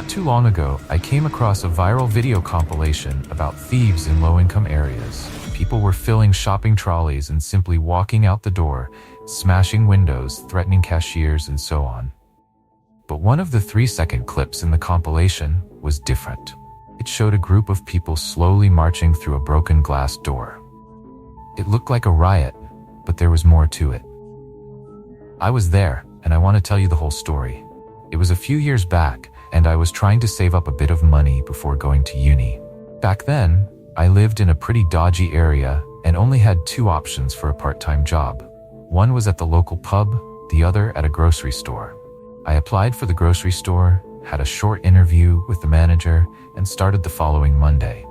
Not too long ago, I came across a viral video compilation about thieves in low-income areas. People were filling shopping trolleys and simply walking out the door, smashing windows, threatening cashiers, and so on. But one of the 3-second clips in the compilation was different. It showed a group of people slowly marching through a broken glass door. It looked like a riot, but there was more to it. I was there, and I want to tell you the whole story. It was a few years back, and I was trying to save up a bit of money before going to uni. Back then, I lived in a pretty dodgy area and only had 2 options for a part-time job. One was at the local pub, the other at a grocery store. I applied for the grocery store, had a short interview with the manager, and started the following Monday.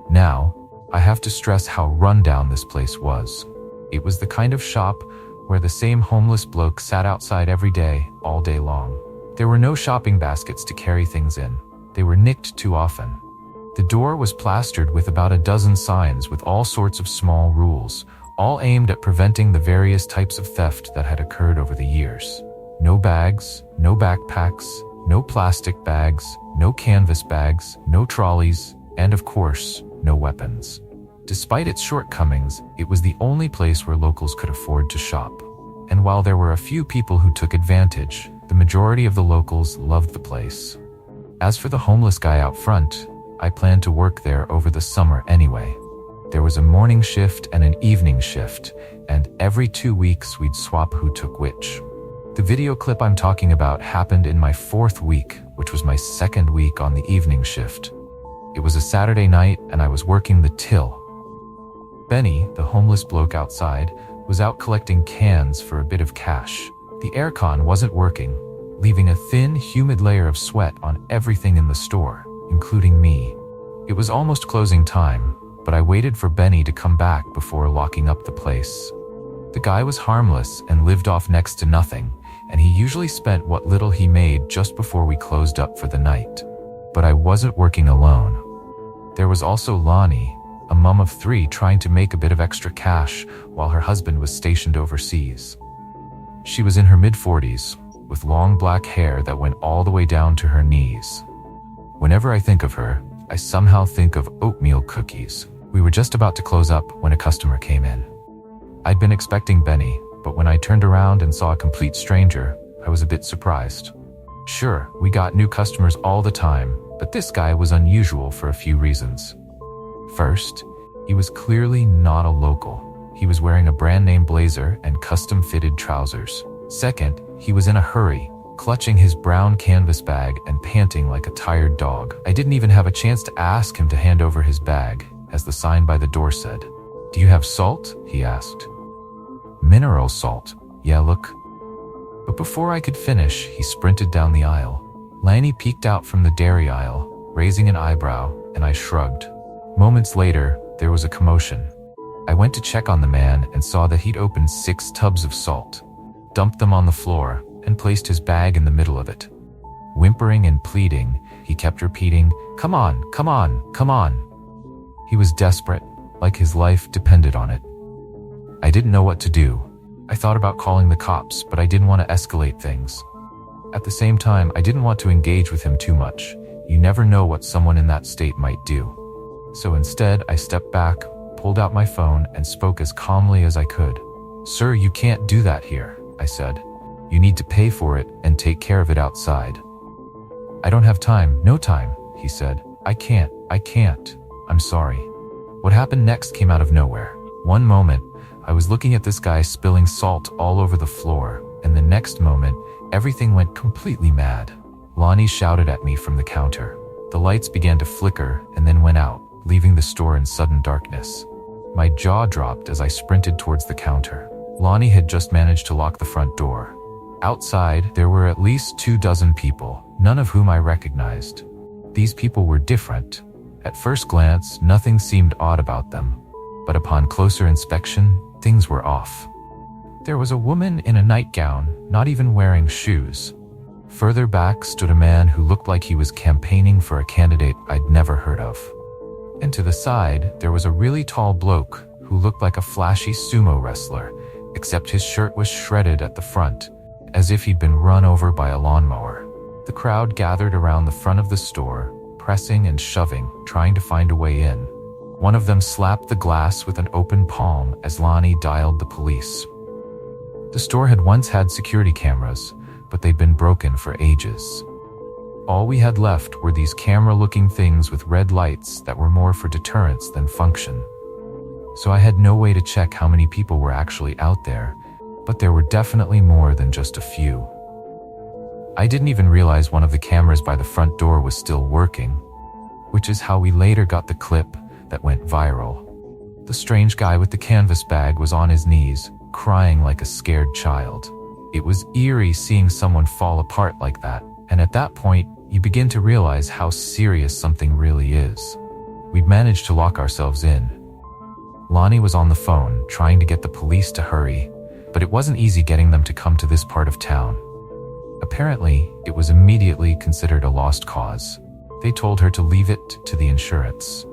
Now, I have to stress how rundown this place was. It was the kind of shop where the same homeless bloke sat outside every day, all day long. There were no shopping baskets to carry things in. They were nicked too often. The door was plastered with about a dozen signs with all sorts of small rules, all aimed at preventing the various types of theft that had occurred over the years. No bags, no backpacks, no plastic bags, no canvas bags, no trolleys, and of course, no weapons. Despite its shortcomings, it was the only place where locals could afford to shop. And while there were a few people who took advantage, the majority of the locals loved the place. As for the homeless guy out front, I planned to work there over the summer anyway. There was a morning shift and an evening shift, and every 2 weeks we'd swap who took which. The video clip I'm talking about happened in my 4th week, which was my 2nd week on the evening shift. It was a Saturday night and I was working the till. Benny, the homeless bloke outside, was out collecting cans for a bit of cash. The aircon wasn't working, leaving a thin, humid layer of sweat on everything in the store, including me. It was almost closing time, but I waited for Benny to come back before locking up the place. The guy was harmless and lived off next to nothing, and he usually spent what little he made just before we closed up for the night. But I wasn't working alone. There was also Lonnie, a mom of 3 trying to make a bit of extra cash while her husband was stationed overseas. She was in her mid-40s, with long black hair that went all the way down to her knees. Whenever I think of her, I somehow think of oatmeal cookies. We were just about to close up when a customer came in. I'd been expecting Benny, but when I turned around and saw a complete stranger, I was a bit surprised. Sure, we got new customers all the time, but this guy was unusual for a few reasons. First, he was clearly not a local. He was wearing a brand-name blazer and custom-fitted trousers. Second, he was in a hurry, clutching his brown canvas bag and panting like a tired dog. I didn't even have a chance to ask him to hand over his bag, as the sign by the door said. "Do you have salt?" he asked. "Mineral salt. Yeah, look." But before I could finish, he sprinted down the aisle. Lanny peeked out from the dairy aisle, raising an eyebrow, and I shrugged. Moments later, there was a commotion. I went to check on the man and saw that he'd opened 6 tubs of salt, dumped them on the floor, and placed his bag in the middle of it. Whimpering and pleading, he kept repeating, "Come on, come on, come on." He was desperate, like his life depended on it. I didn't know what to do. I thought about calling the cops, but I didn't want to escalate things. At the same time, I didn't want to engage with him too much. You never know what someone in that state might do. So instead, I stepped back, pulled out my phone, and spoke as calmly as I could. "Sir, you can't do that here," I said. "You need to pay for it and take care of it outside." "I don't have time, no time," he said. I can't. I'm sorry." What happened next came out of nowhere. One moment, I was looking at this guy spilling salt all over the floor, and the next moment, everything went completely mad. Lonnie shouted at me from the counter. The lights began to flicker and then went out, leaving the store in sudden darkness. My jaw dropped as I sprinted towards the counter. Lonnie had just managed to lock the front door. Outside, there were at least 24 people, none of whom I recognized. These people were different. At first glance, nothing seemed odd about them, but upon closer inspection, things were off. There was a woman in a nightgown, not even wearing shoes. Further back stood a man who looked like he was campaigning for a candidate I'd never heard of. And to the side, there was a really tall bloke who looked like a flashy sumo wrestler, except his shirt was shredded at the front, as if he'd been run over by a lawnmower. The crowd gathered around the front of the store, pressing and shoving, trying to find a way in. One of them slapped the glass with an open palm as Lonnie dialed the police. The store had once had security cameras, but they'd been broken for ages. All we had left were these camera-looking things with red lights that were more for deterrence than function. So I had no way to check how many people were actually out there, but there were definitely more than just a few. I didn't even realize one of the cameras by the front door was still working, which is how we later got the clip that went viral. The strange guy with the canvas bag was on his knees, crying like a scared child. It was eerie seeing someone fall apart like that, and at that point, you begin to realize how serious something really is. We'd managed to lock ourselves in. Lonnie was on the phone, trying to get the police to hurry, but it wasn't easy getting them to come to this part of town. Apparently, it was immediately considered a lost cause. They told her to leave it to the insurance.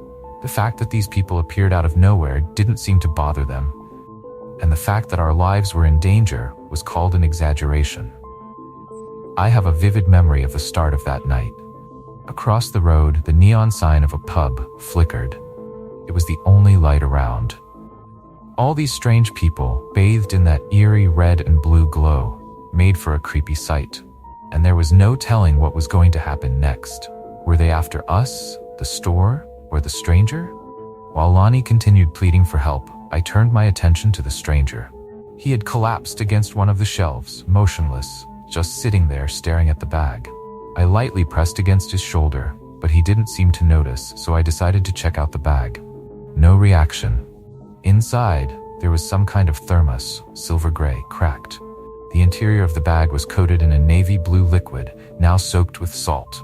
The fact that these people appeared out of nowhere didn't seem to bother them, and the fact that our lives were in danger was called an exaggeration. I have a vivid memory of the start of that night. Across the road, the neon sign of a pub flickered. It was the only light around. All these strange people, bathed in that eerie red and blue glow, made for a creepy sight. And there was no telling what was going to happen next. Were they after us, the store, or the stranger? While Lonnie continued pleading for help, I turned my attention to the stranger. He had collapsed against one of the shelves, motionless, just sitting there staring at the bag. I lightly pressed against his shoulder, but he didn't seem to notice, so I decided to check out the bag. No reaction. Inside, there was some kind of thermos, silver gray, cracked. The interior of the bag was coated in a navy blue liquid, now soaked with salt.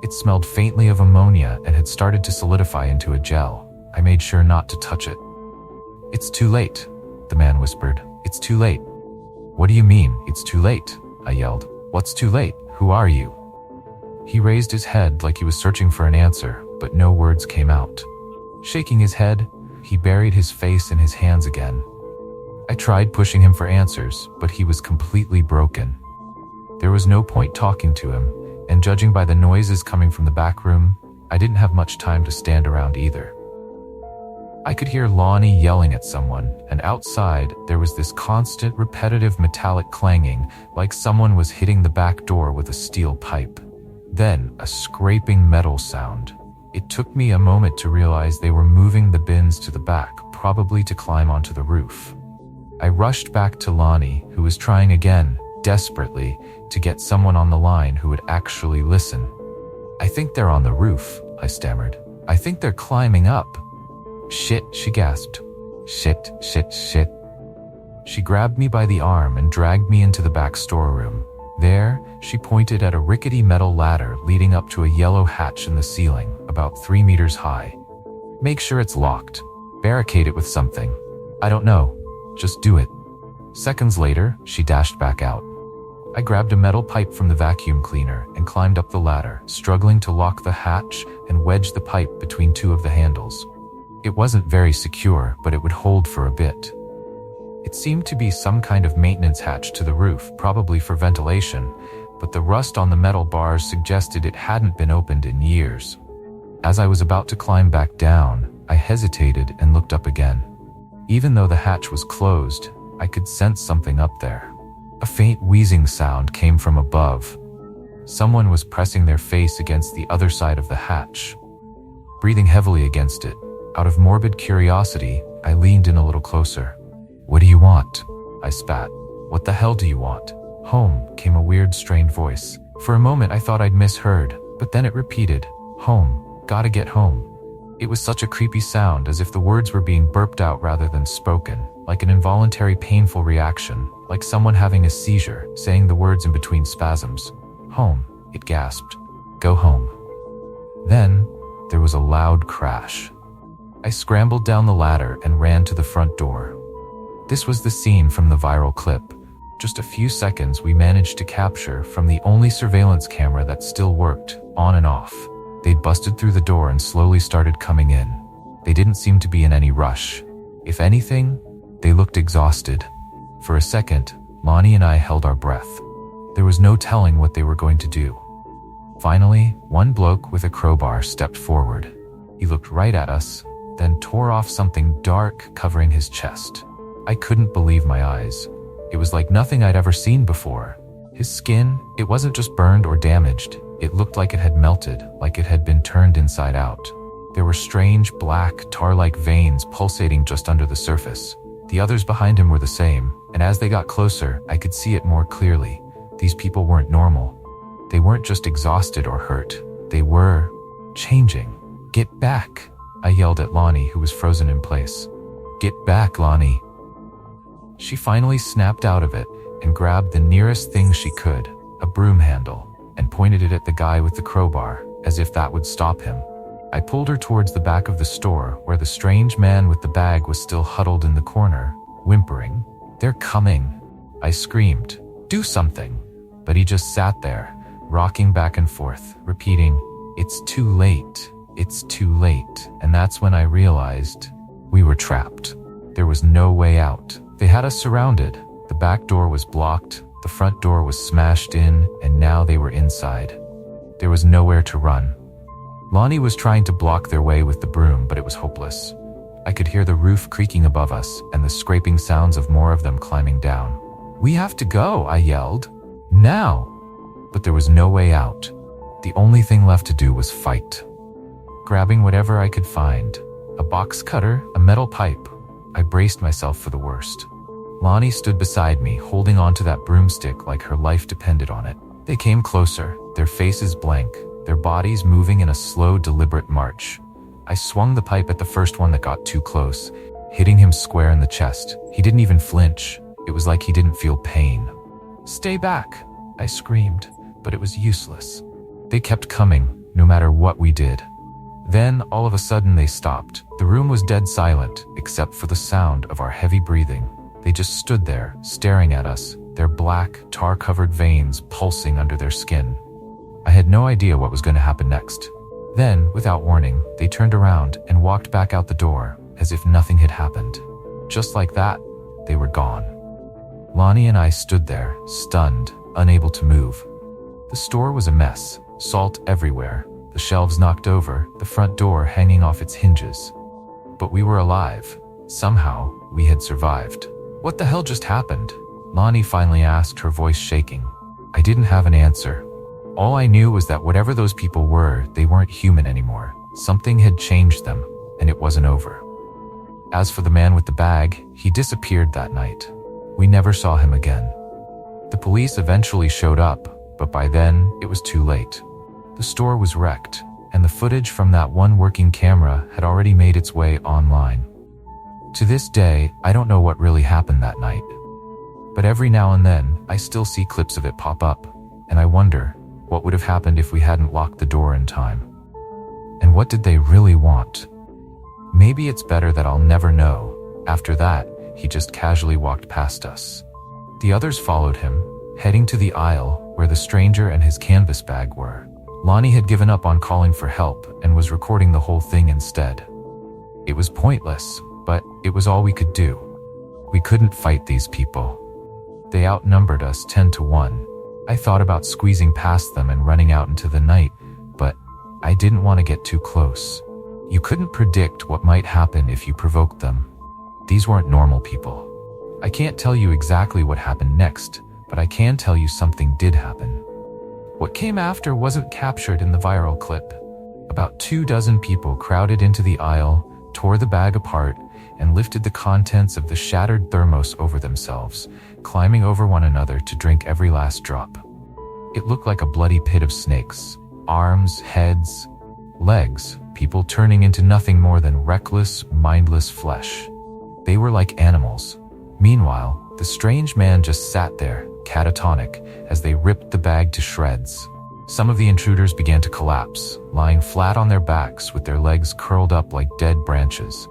It smelled faintly of ammonia and had started to solidify into a gel. I made sure not to touch it. "It's too late," the man whispered. "It's too late." "What do you mean, it's too late?" I yelled. "What's too late? Who are you?" He raised his head like he was searching for an answer, but no words came out. Shaking his head, he buried his face in his hands again. I tried pushing him for answers, but he was completely broken. There was no point talking to him, and judging by the noises coming from the back room, I didn't have much time to stand around either. I could hear Lonnie yelling at someone, and outside there was this constant, repetitive metallic clanging, like someone was hitting the back door with a steel pipe. Then, a scraping metal sound. It took me a moment to realize they were moving the bins to the back, probably to climb onto the roof. I rushed back to Lonnie, who was trying again, desperately, to get someone on the line who would actually listen. "I think they're on the roof," I stammered. "I think they're climbing up." "Shit," she gasped. "Shit, shit, shit." She grabbed me by the arm and dragged me into the back storeroom. There, she pointed at a rickety metal ladder leading up to a yellow hatch in the ceiling, about 3 meters high. "Make sure it's locked. Barricade it with something. I don't know. Just do it." Seconds later, she dashed back out. I grabbed a metal pipe from the vacuum cleaner and climbed up the ladder, struggling to lock the hatch and wedge the pipe between two of the handles. It wasn't very secure, but it would hold for a bit. It seemed to be some kind of maintenance hatch to the roof, probably for ventilation, but the rust on the metal bars suggested it hadn't been opened in years. As I was about to climb back down, I hesitated and looked up again. Even though the hatch was closed, I could sense something up there. A faint wheezing sound came from above. Someone was pressing their face against the other side of the hatch, breathing heavily against it. Out of morbid curiosity, I leaned in a little closer. "What do you want?" I spat. "What the hell do you want?" "Home," came a weird, strained voice. For a moment I thought I'd misheard, but then it repeated, "Home, gotta get home." It was such a creepy sound, as if the words were being burped out rather than spoken, like an involuntary painful reaction, like someone having a seizure, saying the words in between spasms. "Home," it gasped. "Go home." Then, there was a loud crash. I scrambled down the ladder and ran to the front door. This was the scene from the viral clip. Just a few seconds we managed to capture from the only surveillance camera that still worked, on and off. They'd busted through the door and slowly started coming in. They didn't seem to be in any rush. If anything, they looked exhausted. For a second, Lonnie and I held our breath. There was no telling what they were going to do. Finally, one bloke with a crowbar stepped forward. He looked right at us, then tore off something dark covering his chest. I couldn't believe my eyes. It was like nothing I'd ever seen before. His skin, it wasn't just burned or damaged. It looked like it had melted, like it had been turned inside out. There were strange, black, tar-like veins pulsating just under the surface. The others behind him were the same, and as they got closer, I could see it more clearly. These people weren't normal. They weren't just exhausted or hurt. They were changing. "Get back," I yelled at Lonnie, who was frozen in place. "Get back, Lonnie." She finally snapped out of it and grabbed the nearest thing she could, a broom handle, and pointed it at the guy with the crowbar, as if that would stop him. I pulled her towards the back of the store, where the strange man with the bag was still huddled in the corner, whimpering. "They're coming," I screamed. "Do something." But he just sat there, rocking back and forth, repeating, "It's too late. It's too late." And that's when I realized we were trapped. There was no way out. They had us surrounded. The back door was blocked, the front door was smashed in, and now they were inside. There was nowhere to run. Lonnie was trying to block their way with the broom, but it was hopeless. I could hear the roof creaking above us and the scraping sounds of more of them climbing down. "We have to go," I yelled. "Now!" But there was no way out. The only thing left to do was fight. Grabbing whatever I could find, a box cutter, a metal pipe, I braced myself for the worst. Lonnie stood beside me, holding onto that broomstick like her life depended on it. They came closer, their faces blank, their bodies moving in a slow, deliberate march. I swung the pipe at the first one that got too close, hitting him square in the chest. He didn't even flinch. It was like he didn't feel pain. "Stay back," I screamed, but it was useless. They kept coming, no matter what we did. Then, all of a sudden, they stopped. The room was dead silent, except for the sound of our heavy breathing. They just stood there, staring at us, their black, tar-covered veins pulsing under their skin. I had no idea what was going to happen next. Then, without warning, they turned around and walked back out the door, as if nothing had happened. Just like that, they were gone. Lonnie and I stood there, stunned, unable to move. The store was a mess, salt everywhere, the shelves knocked over, the front door hanging off its hinges. But we were alive. Somehow, we had survived. "What the hell just happened?" Lonnie finally asked, her voice shaking. I didn't have an answer. All I knew was that whatever those people were, they weren't human anymore. Something had changed them, and it wasn't over. As for the man with the bag, he disappeared that night. We never saw him again. The police eventually showed up, but by then, it was too late. The store was wrecked, and the footage from that one working camera had already made its way online. To this day, I don't know what really happened that night. But every now and then, I still see clips of it pop up, and I wonder, what would have happened if we hadn't locked the door in time? And what did they really want? Maybe it's better that I'll never know. After that, he just casually walked past us. The others followed him, heading to the aisle where the stranger and his canvas bag were. Lonnie had given up on calling for help and was recording the whole thing instead. It was pointless, but it was all we could do. We couldn't fight these people. They outnumbered us 10 to 1. I thought about squeezing past them and running out into the night, but I didn't want to get too close. You couldn't predict what might happen if you provoked them. These weren't normal people. I can't tell you exactly what happened next, but I can tell you something did happen. What came after wasn't captured in the viral clip. About 24 people crowded into the aisle, tore the bag apart, and lifted the contents of the shattered thermos over themselves, climbing over one another to drink every last drop. It looked like a bloody pit of snakes. Arms, heads, legs, people turning into nothing more than reckless, mindless flesh. They were like animals. Meanwhile, the strange man just sat there, catatonic, as they ripped the bag to shreds. Some of the intruders began to collapse, lying flat on their backs with their legs curled up like dead branches.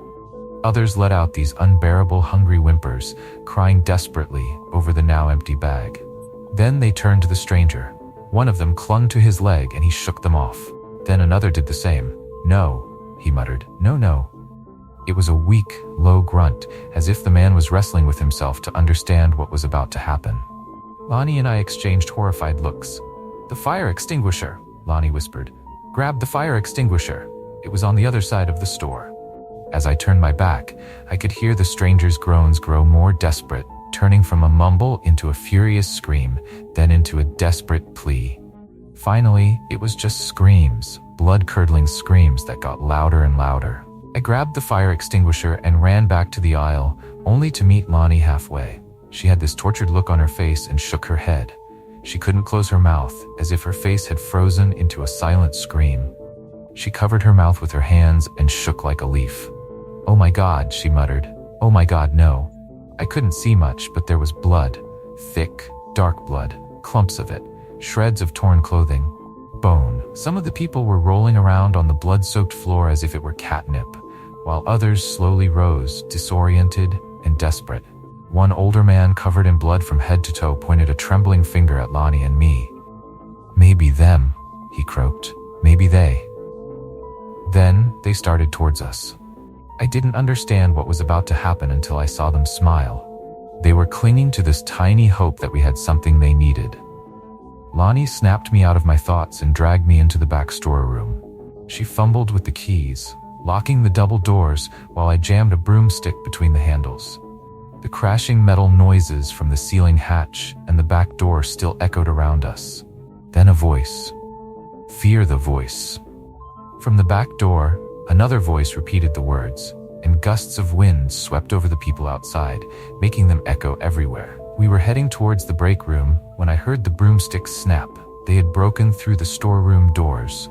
Others let out these unbearable hungry whimpers, crying desperately over the now empty bag. Then they turned to the stranger. One of them clung to his leg and he shook them off. Then another did the same. "No," he muttered. "No, no." It was a weak, low grunt, as if the man was wrestling with himself to understand what was about to happen. Lonnie and I exchanged horrified looks. "The fire extinguisher," Lonnie whispered. "Grab the fire extinguisher. It was on the other side of the store." As I turned my back, I could hear the stranger's groans grow more desperate, turning from a mumble into a furious scream, then into a desperate plea. Finally, it was just screams, blood-curdling screams that got louder and louder. I grabbed the fire extinguisher and ran back to the aisle, only to meet Lonnie halfway. She had this tortured look on her face and shook her head. She couldn't close her mouth, as if her face had frozen into a silent scream. She covered her mouth with her hands and shook like a leaf. "Oh my God," she muttered. "Oh my God, no." I couldn't see much, but there was blood. Thick, dark blood, clumps of it, shreds of torn clothing, bone. Some of the people were rolling around on the blood-soaked floor as if it were catnip, while others slowly rose, disoriented and desperate. One older man covered in blood from head to toe pointed a trembling finger at Lonnie and me. "Maybe them," he croaked. "Maybe they." Then they started towards us. I didn't understand what was about to happen until I saw them smile. They were clinging to this tiny hope that we had something they needed. Lonnie snapped me out of my thoughts and dragged me into the back storeroom. She fumbled with the keys, locking the double doors while I jammed a broomstick between the handles. The crashing metal noises from the ceiling hatch and the back door still echoed around us. Then a voice. "Fear the voice." From the back door, another voice repeated the words, and gusts of wind swept over the people outside, making them echo everywhere. We were heading towards the break room when I heard the broomsticks snap. They had broken through the storeroom doors.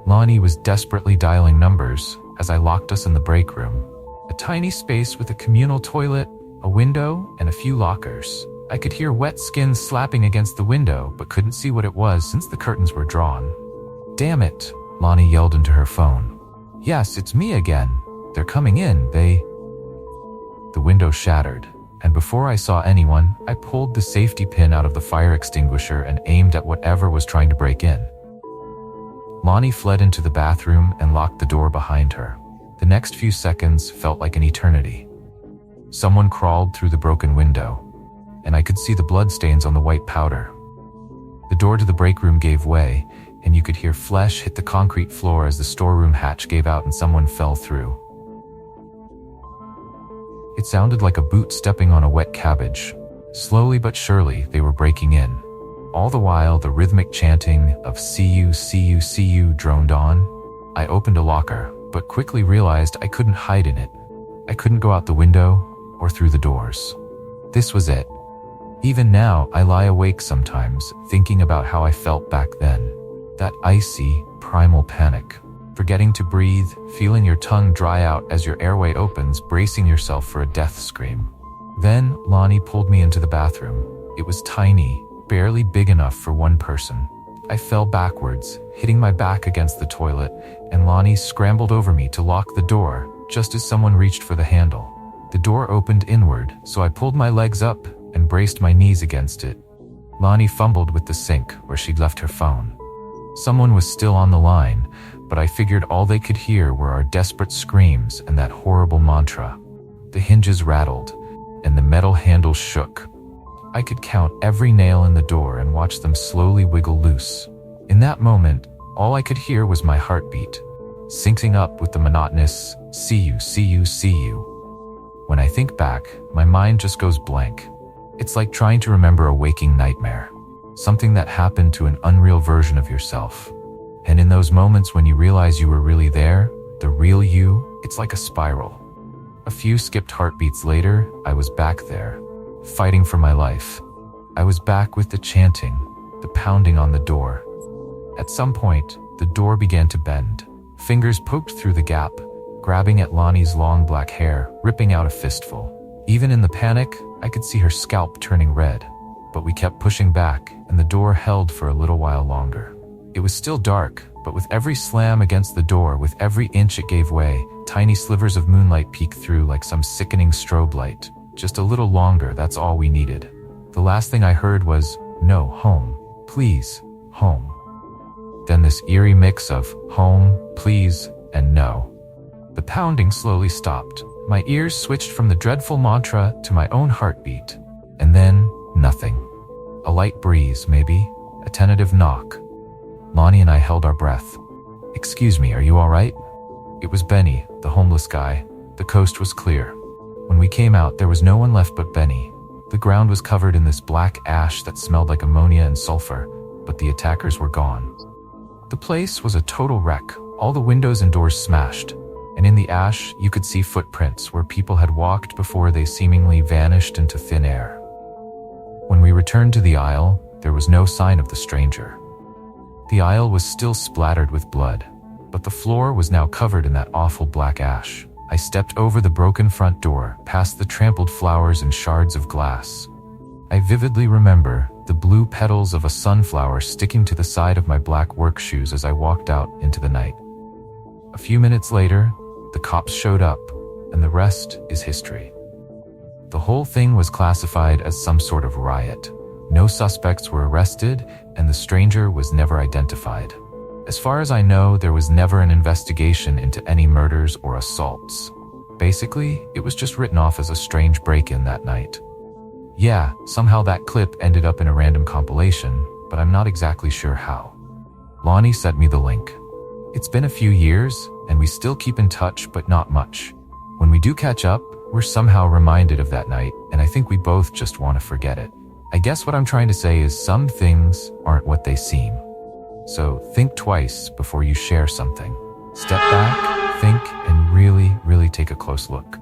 Lonnie was desperately dialing numbers as I locked us in the break room. A tiny space with a communal toilet, a window, and a few lockers. I could hear wet skin slapping against the window, but couldn't see what it was since the curtains were drawn. "Damn it," Lonnie yelled into her phone. "Yes, it's me again. They're coming in, they..." The window shattered, and before I saw anyone, I pulled the safety pin out of the fire extinguisher and aimed at whatever was trying to break in. Lonnie fled into the bathroom and locked the door behind her. The next few seconds felt like an eternity. Someone crawled through the broken window, and I could see the bloodstains on the white powder. The door to the break room gave way, and you could hear flesh hit the concrete floor as the storeroom hatch gave out and someone fell through. It sounded like a boot stepping on a wet cabbage. Slowly but surely, they were breaking in. All the while, the rhythmic chanting of "See you, see you, see you" droned on. I opened a locker, but quickly realized I couldn't hide in it. I couldn't go out the window or through the doors. This was it. Even now, I lie awake sometimes, thinking about how I felt back then. That icy, primal panic. Forgetting to breathe, feeling your tongue dry out as your airway opens, bracing yourself for a death scream. Then, Lonnie pulled me into the bathroom. It was tiny, barely big enough for one person. I fell backwards, hitting my back against the toilet, and Lonnie scrambled over me to lock the door, just as someone reached for the handle. The door opened inward, so I pulled my legs up and braced my knees against it. Lonnie fumbled with the sink where she'd left her phone. Someone was still on the line, but I figured all they could hear were our desperate screams and that horrible mantra. The hinges rattled, and the metal handles shook. I could count every nail in the door and watch them slowly wiggle loose. In that moment, all I could hear was my heartbeat, syncing up with the monotonous "see you, see you, see you." When I think back, my mind just goes blank. It's like trying to remember a waking nightmare, something that happened to an unreal version of yourself. And in those moments when you realize you were really there, the real you, it's like a spiral. A few skipped heartbeats later, I was back there, fighting for my life. I was back with the chanting, the pounding on the door. At some point, the door began to bend. Fingers poked through the gap, grabbing at Lonnie's long black hair, ripping out a fistful. Even in the panic, I could see her scalp turning red. But we kept pushing back, and the door held for a little while longer. It was still dark, but with every slam against the door, with every inch it gave way, tiny slivers of moonlight peeked through like some sickening strobe light. Just a little longer, that's all we needed. The last thing I heard was, "No, home. Please, home." Then this eerie mix of home, please, and no. The pounding slowly stopped. My ears switched from the dreadful mantra to my own heartbeat. And then, nothing. A light breeze, maybe. A tentative knock. Lonnie and I held our breath. "Excuse me, are you all right?" It was Benny, the homeless guy. The coast was clear. When we came out, there was no one left but Benny. The ground was covered in this black ash that smelled like ammonia and sulfur, but the attackers were gone. The place was a total wreck, all the windows and doors smashed, and in the ash you could see footprints where people had walked before they seemingly vanished into thin air. When we returned to the aisle, there was no sign of the stranger. The aisle was still splattered with blood, but the floor was now covered in that awful black ash. I stepped over the broken front door, past the trampled flowers and shards of glass. I vividly remember the blue petals of a sunflower sticking to the side of my black work shoes as I walked out into the night. A few minutes later, the cops showed up, and the rest is history. The whole thing was classified as some sort of riot. No suspects were arrested, and the stranger was never identified. As far as I know, there was never an investigation into any murders or assaults. Basically, it was just written off as a strange break-in that night. Yeah, somehow that clip ended up in a random compilation, but I'm not exactly sure how. Lonnie sent me the link. It's been a few years, and we still keep in touch, but not much. When we do catch up, we're somehow reminded of that night, and I think we both just want to forget it. I guess what I'm trying to say is some things aren't what they seem. So think twice before you share something. Step back, think, and really take a close look.